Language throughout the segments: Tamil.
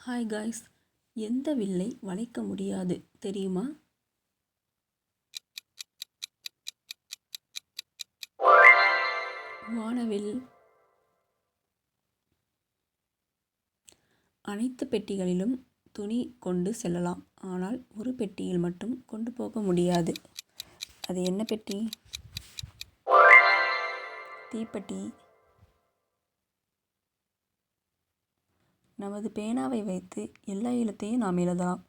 ஹாய் காய்ஸ், எந்த வில்லை வளைக்க முடியாது தெரியுமா? வானவில். அனைத்து பெட்டிகளிலும் துணி கொண்டு செல்லலாம், ஆனால் ஒரு பெட்டியில் மட்டும் கொண்டு போக முடியாது. அது என்ன பெட்டி? தீப்பெட்டி. நமது பேனாவை வைத்து எல்லா எழுத்தையும் நாம் எழுதலாம்,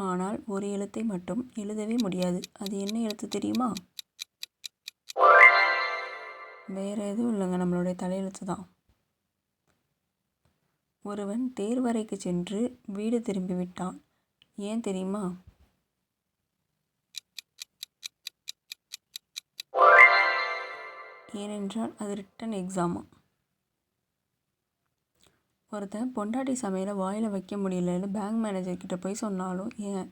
ஆனால் ஒரு எழுத்தை மட்டும் எழுதவே முடியாது. அது என்ன எழுத்து தெரியுமா? வேறு எதுவும் இல்லைங்க, நம்மளுடைய தலையெழுத்து தான். ஒருவன் தேர்வறைக்கு சென்று வீடு திரும்பிவிட்டான். ஏன் தெரியுமா? ஏனென்றால் அது ரிட்டன் எக்ஸாமா. ஒருத்தன் பொண்டாட்டி சமையலை வாயில் வைக்க முடியலன்னு பேங்க் மேனேஜர் கிட்ட போய் சொன்னாலும் ஏன்?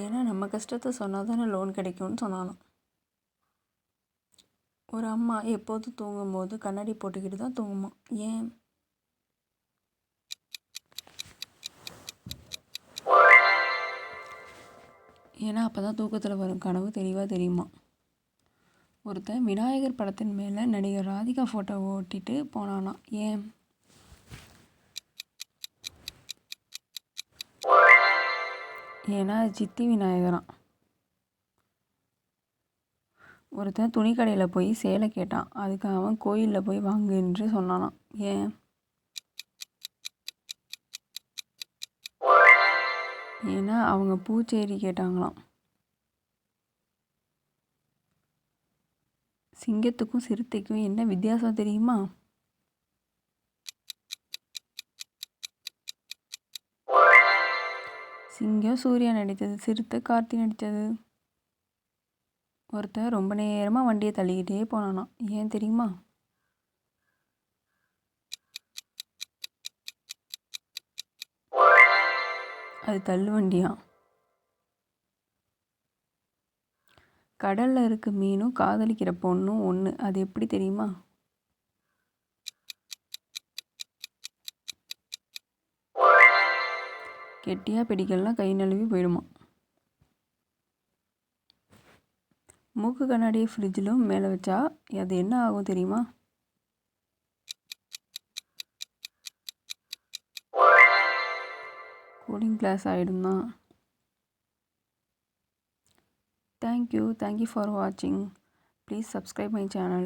ஏன்னா நம்ம கஷ்டத்தை சொன்னால் தானே லோன் கிடைக்கும்னு சொன்னாலும். ஒரு அம்மா எப்போதும் தூங்கும்போது கண்ணாடி போட்டுக்கிட்டு தான் தூங்குமா. ஏன்? ஏன்னா அப்போ தான் தூக்கத்தில் வரும் கனவு தெளிவாக தெரியுமா. ஒருத்தன் விநாயகர் படத்தின் மேலே நடிகர் ராதிகா ஃபோட்டோ ஓட்டிட்டு போனானா. ஏன்? ஏன்னா சித்தி விநாயகரான். ஒருத்தன் துணி கடையில் போய் சேலை கேட்டான், அதுக்கு அவன் கோயிலில் போய் வாங்கு என்று சொன்னானான். ஏன்? ஏன்னா அவங்க பூச்சேரி கேட்டாங்களாம். சிங்கத்துக்கும் சிறுத்தைக்கும் என்ன வித்தியாசம் தெரியுமா? சிங்கம் சூர்யா நடித்தது, சிறுத்தை கார்த்தி நடித்தது. ஒருத்தர் ரொம்ப நேரமாக வண்டியை தள்ளிக்கிட்டே போனானா. ஏன் தெரியுமா? அது தள்ளு வண்டியா. கடலில் இருக்க மீனும் காதலிக்கிற பொண்ணும் ஒன்று, அது எப்படி தெரியுமா? கெட்டியாக பிடிக்கலாம், கை நழுவி போயிடுமா. மூக்கு கண்ணாடியை ஃப்ரிட்ஜிலும் மேலே வச்சா அது என்ன ஆகும் தெரியுமா? கூலிங் கிளாஸ் ஆகிடும் தான். Thank you for watching. Please subscribe my channel.